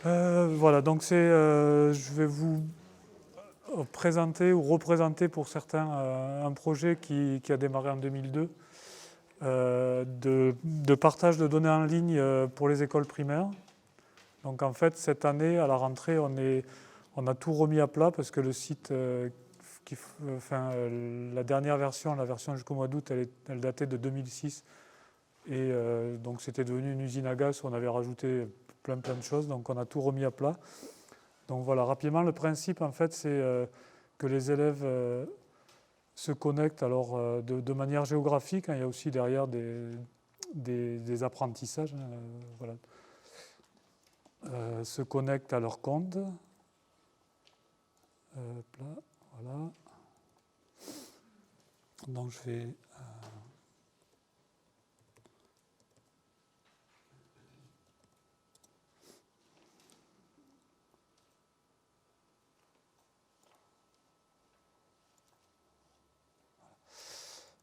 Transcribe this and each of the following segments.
Voilà, donc je vais vous présenter ou représenter pour certains un projet qui a démarré en 2002 de partage de données en ligne pour les écoles primaires. Donc en fait, cette année, à la rentrée, on a tout remis à plat parce que le site, la dernière version, la version jusqu'au mois d'août, elle datait de 2006. Et donc c'était devenu une usine à gaz où on avait rajouté plein de choses. Donc on a tout remis à plat. Donc voilà, rapidement, le principe, en fait, c'est que les élèves se connectent alors de manière géographique, hein. Il y a aussi derrière des apprentissages, voilà. Se connectent à leur compte. Là, voilà. Donc je vais...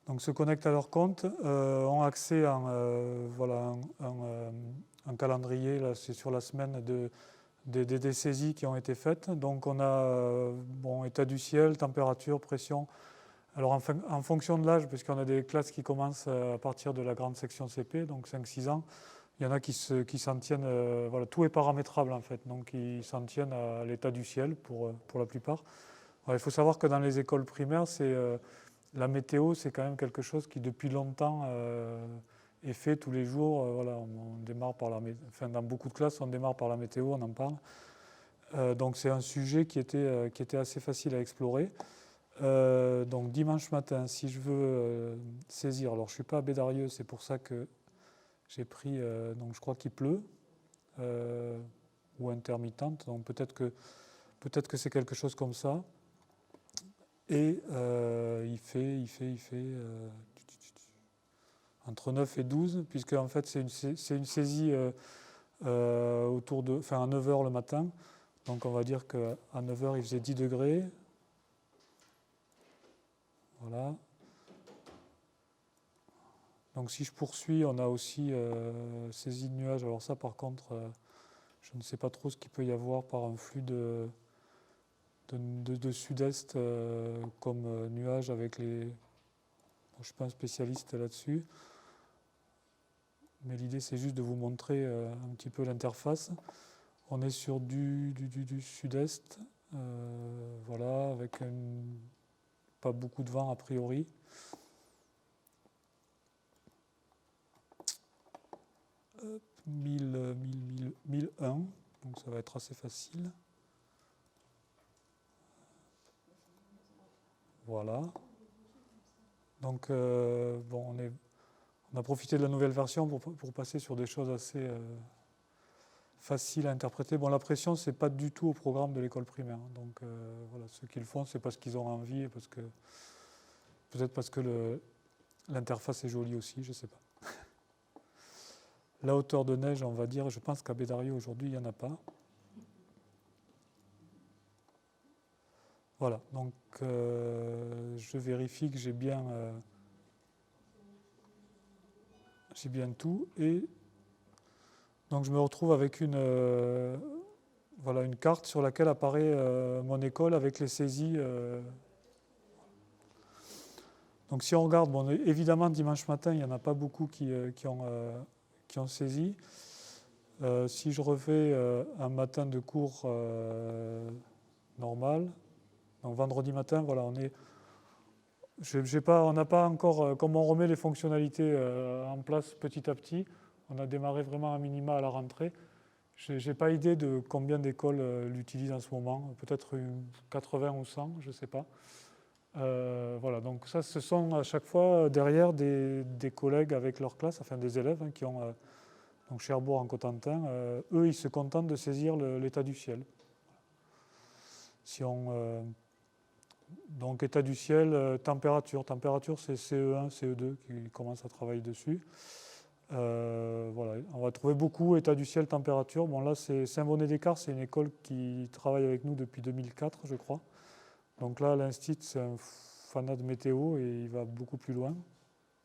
Donc se connectent à leur compte, ont accès à voilà, un calendrier, là c'est sur la semaine des saisies qui ont été faites. Donc on a bon, état du ciel, température, pression. Alors en fonction de l'âge, puisqu'on a des classes qui commencent à partir de la grande section CP, donc 5-6 ans, il y en a qui s'en tiennent, voilà, tout est paramétrable en fait, donc ils s'en tiennent à l'état du ciel pour la plupart. Alors, il faut savoir que dans les écoles primaires, la météo, c'est quand même quelque chose qui depuis longtemps est fait tous les jours. Voilà, on démarre par enfin, dans beaucoup de classes, on démarre par la météo, on en parle. Donc c'est un sujet qui était assez facile à explorer. Donc dimanche matin, si je veux saisir, alors je ne suis pas à Bédarieux, c'est pour ça que j'ai pris, donc je crois qu'il pleut, ou intermittente, donc peut-être que c'est quelque chose comme ça. Et il fait entre 9 et 12, puisque en fait c'est une saisie à 9 h le matin. Donc on va dire qu'à 9 h il faisait 10 degrés. Voilà. Donc si je poursuis, on a aussi saisie de nuages. Alors ça par contre, je ne sais pas trop ce qu'il peut y avoir par un flux de sud-est comme nuages avec les... Bon, je ne suis pas un spécialiste là-dessus. Mais l'idée c'est juste de vous montrer un petit peu l'interface. On est sur du sud-est, voilà, avec pas beaucoup de vent a priori. Hop, 1001, donc ça va être assez facile. Voilà. Donc bon, on a profité de la nouvelle version pour passer sur des choses assez faciles à interpréter. Bon, la pression, c'est pas du tout au programme de l'école primaire. Donc voilà, ceux qui le font, c'est parce qu'ils ont envie et peut-être parce que l'interface est jolie aussi, je ne sais pas. La hauteur de neige, on va dire, je pense qu'à Bédarieux aujourd'hui, il n'y en a pas. Voilà, donc je vérifie que j'ai bien tout. Et donc je me retrouve avec voilà, une carte sur laquelle apparaît mon école avec les saisies. Donc si on regarde, bon, évidemment dimanche matin, il n'y en a pas beaucoup qui ont saisi. Si je refais un matin de cours normal, donc vendredi matin, voilà, on n'a pas encore, comme on remet les fonctionnalités en place petit à petit, on a démarré vraiment à minima à la rentrée. Je n'ai pas idée de combien d'écoles l'utilisent en ce moment, peut-être 80 ou 100, je ne sais pas. Voilà, donc ça, ce sont à chaque fois derrière des collègues avec leur classe, enfin des élèves qui ont, donc Cherbourg en Cotentin, eux, ils se contentent de saisir l'état du ciel. Si on, donc état du ciel, température, c'est CE1, CE2 qui commencent à travailler dessus. Voilà, on va trouver beaucoup état du ciel, température. Bon là, c'est Saint-Bonnet-d'Écart, c'est une école qui travaille avec nous depuis 2004, je crois. Donc là, l'Institut, c'est un fanat de météo et il va beaucoup plus loin.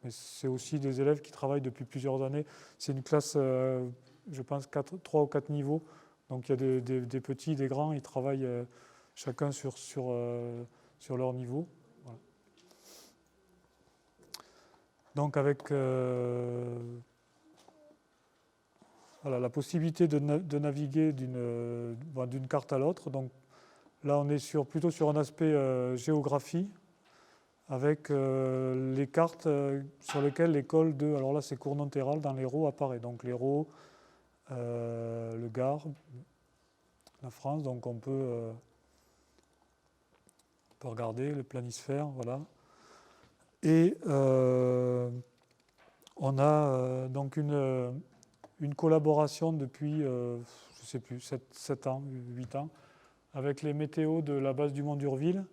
Mais c'est aussi des élèves qui travaillent depuis plusieurs années. C'est une classe, je pense, 3 ou 4 niveaux Donc il y a des petits, des grands, ils travaillent chacun sur leur niveau. Voilà. Donc avec voilà, la possibilité de naviguer d'une carte à l'autre. Donc là, on est plutôt sur un aspect géographie, avec les cartes sur lesquelles l'école de, alors là c'est Cournonterral dans l'Hérault apparaît. Donc l'Hérault, le Gard, la France, donc on peut regarder le planisphère, voilà. Et on a donc une collaboration depuis, je ne sais plus, 7 ans, 8 ans, avec les météos de la base du Mont d'Urville,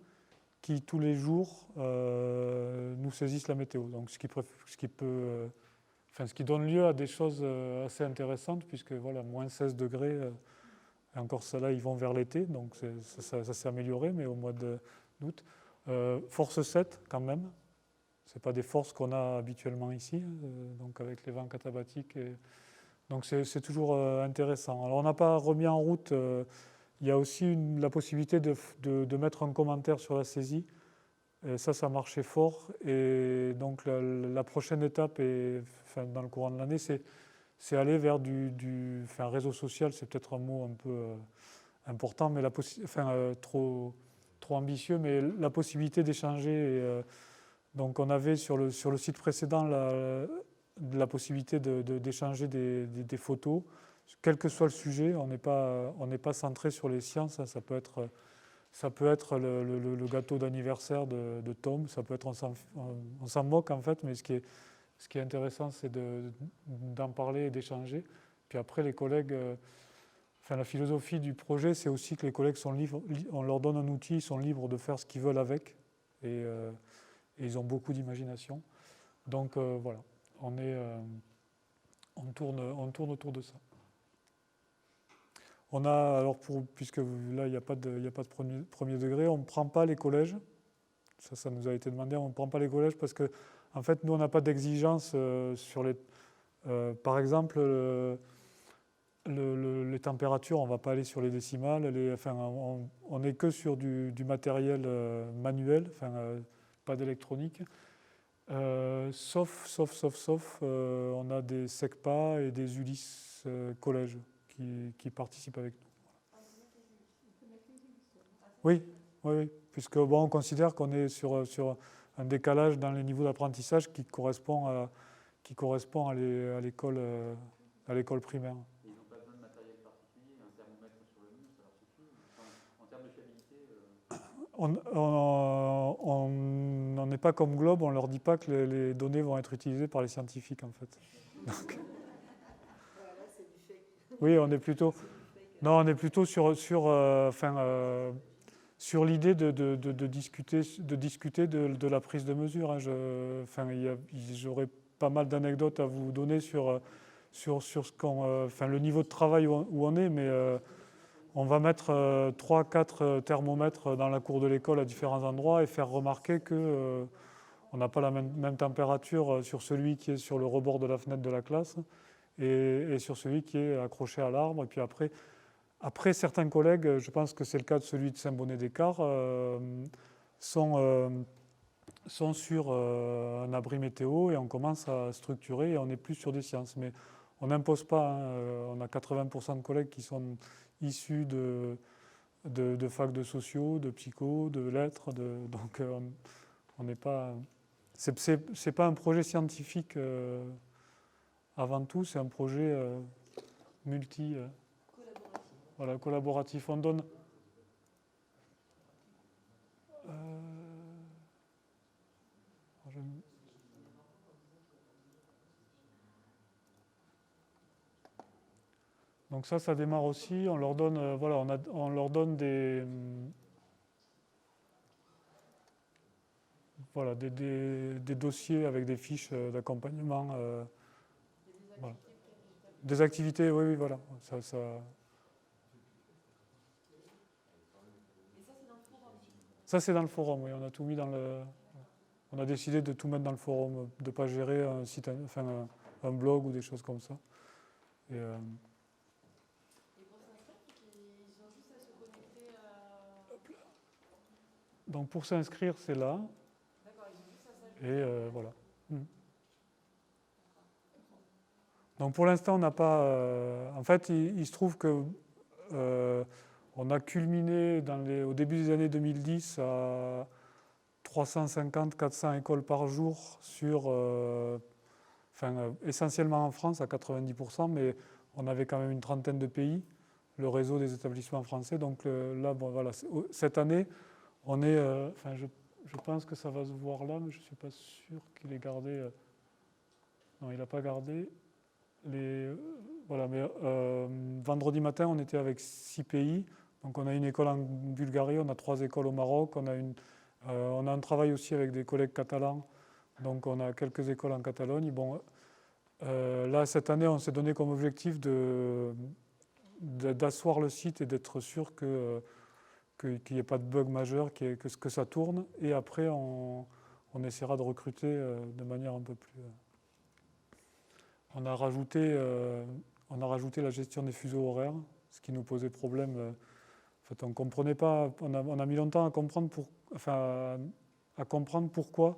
qui tous les jours nous saisissent la météo. Donc ce qui donne lieu à des choses assez intéressantes, puisque voilà, moins 16 degrés, et encore ça là, ils vont vers l'été, donc ça s'est amélioré, mais au mois d'août. Force 7 quand même, c'est pas des forces qu'on a habituellement ici, donc avec les vents catabatiques. Donc c'est toujours intéressant. Alors on n'a pas remis en route, il y a aussi la possibilité de mettre un commentaire sur la saisie. Et ça marchait fort. Et donc la prochaine étape, dans le courant de l'année, c'est aller vers réseau social, c'est peut-être un mot un peu important, mais trop ambitieux, mais la possibilité d'échanger. Donc on avait sur le site précédent la possibilité d'échanger des photos, quel que soit le sujet. On n'est pas centré sur les sciences, ça peut être le gâteau d'anniversaire de Tom, ça peut être, on s'en moque en fait, mais ce qui est intéressant, c'est d'en parler et d'échanger. Puis après, les collègues, la philosophie du projet, c'est aussi que les collègues sont libres, on leur donne un outil, ils sont libres de faire ce qu'ils veulent avec, et ils ont beaucoup d'imagination. Donc voilà, on tourne autour de ça. On a, alors puisque là, il n'y a pas de premier degré, on ne prend pas les collèges. Ça nous a été demandé, on ne prend pas les collèges parce que, en fait, nous, on n'a pas d'exigence sur les... par exemple, les températures, on ne va pas aller sur les décimales. On n'est que sur du matériel manuel, pas d'électronique. Sauf, on a des SECPA et des ULIS collèges qui participent avec nous. Oui, puisque on considère qu'on est sur un décalage dans les niveaux d'apprentissage qui correspond à l'école primaire. Ils n'ont pas besoin de matériel particulier, un thermomètre sur le mur, ça leur suffit. En termes de fiabilité On n'est pas comme Globe, on ne leur dit pas que les données vont être utilisées par les scientifiques en fait. Donc, oui, on est plutôt sur l'idée de discuter de la prise de mesure. Hein. J'aurais pas mal d'anecdotes à vous donner sur le niveau de travail où on est, mais on va mettre 3-4 thermomètres dans la cour de l'école à différents endroits et faire remarquer que on n'a pas la même température sur celui qui est sur le rebord de la fenêtre de la classe et sur celui qui est accroché à l'arbre. Et puis après, certains collègues, je pense que c'est le cas de celui de Saint-Bonnet-d'Écart, sont sur un abri météo et on commence à structurer et on n'est plus sur des sciences. Mais on n'impose pas. Hein. On a 80% de collègues qui sont issus de facs de sociaux, de psycho, de lettres. Donc on n'est pas... C'est pas un projet scientifique avant tout, c'est un projet collaboratif. On donne... Donc ça démarre aussi. On leur donne, on leur donne des dossiers avec des fiches d'accompagnement. Voilà. Des activités, oui, voilà. Ça... Ça, c'est dans le forum, oui. On a tout mis dans le... On a décidé de tout mettre dans le forum, de ne pas gérer un site, un blog ou des choses comme ça. Donc pour s'inscrire, c'est là. Et voilà. Donc pour l'instant, on n'a pas. En fait, il se trouve que on a culminé au début des années 2010 à 350-400 écoles par jour essentiellement en France à 90%, mais on avait quand même une trentaine de pays, le réseau des établissements français. Donc là, bon, voilà, cette année, on est. Je pense que ça va se voir là, mais je ne suis pas sûr qu'il ait gardé. Non, il n'a pas gardé. Voilà, mais vendredi matin, on était avec 6 pays. Donc on a une école en Bulgarie, on a 3 écoles au Maroc, on a un travail aussi avec des collègues catalans. Donc on a quelques écoles en Catalogne. Bon, là, cette année, on s'est donné comme objectif d'asseoir le site et d'être sûr qu'il n'y ait pas de bug majeur, que ça tourne. Et après, on essaiera de recruter de manière un peu plus... On a rajouté la gestion des fuseaux horaires, ce qui nous posait problème. En fait, on comprenait pas. On a mis longtemps à comprendre pourquoi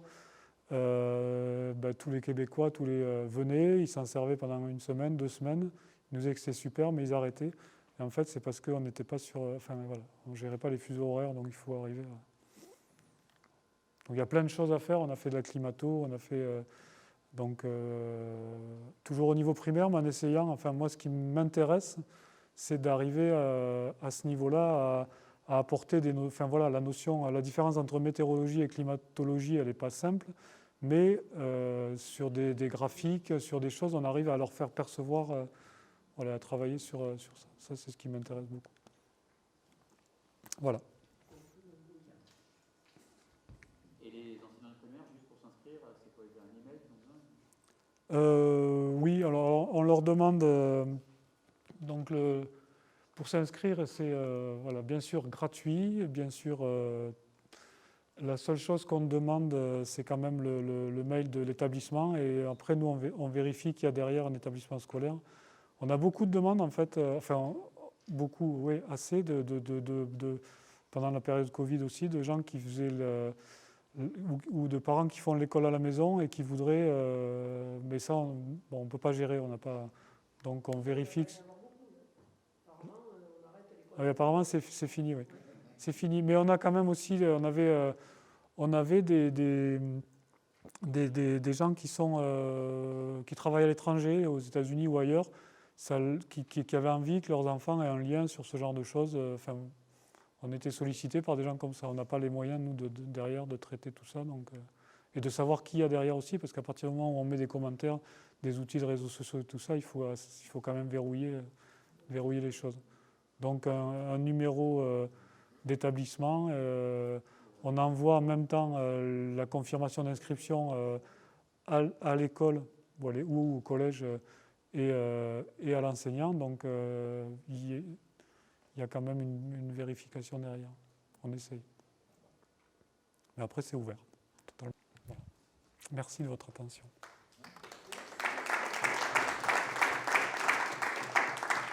tous les Québécois, venaient, ils s'en servaient pendant une semaine, 2 semaines. Ils nous disaient que c'était super, mais ils arrêtaient. Et en fait, c'est parce qu'on n'était pas sur. On ne gérait pas les fuseaux horaires, donc il faut arriver. Donc il y a plein de choses à faire. On a fait de la climato, on a fait. Toujours au niveau primaire, mais en essayant, moi ce qui m'intéresse, c'est d'arriver à ce niveau-là à apporter la notion, la différence entre météorologie et climatologie, elle n'est pas simple, mais sur des graphiques, sur des choses, on arrive à leur faire percevoir, à travailler sur ça. Ça, c'est ce qui m'intéresse beaucoup. Voilà. Oui, alors on leur demande, pour s'inscrire, c'est bien sûr gratuit, bien sûr. La seule chose qu'on demande, c'est quand même le mail de l'établissement, et après nous on vérifie qu'il y a derrière un établissement scolaire. On a beaucoup de demandes en fait, beaucoup, oui, assez pendant la période Covid aussi, de gens qui faisaient ou de parents qui font l'école à la maison et qui voudraient, mais ça, on ne peut pas gérer, on n'a pas. Donc on vérifie. Apparemment, c'est fini, oui. C'est fini. Mais on a quand même aussi, on avait des gens qui travaillent à l'étranger, aux États-Unis ou ailleurs, qui avaient envie que leurs enfants aient un lien sur ce genre de choses. On était sollicité par des gens comme ça. On n'a pas les moyens, nous, derrière, de traiter tout ça. Et de savoir qui il y a derrière aussi, parce qu'à partir du moment où on met des commentaires, des outils de réseaux sociaux et tout ça, il faut quand même verrouiller les choses. Donc un numéro d'établissement, on envoie en même temps la confirmation d'inscription à l'école ou au collège et à l'enseignant. Donc il y a quand même une vérification derrière. On essaye. Mais après, c'est ouvert. Totalement. Voilà. Merci de votre attention.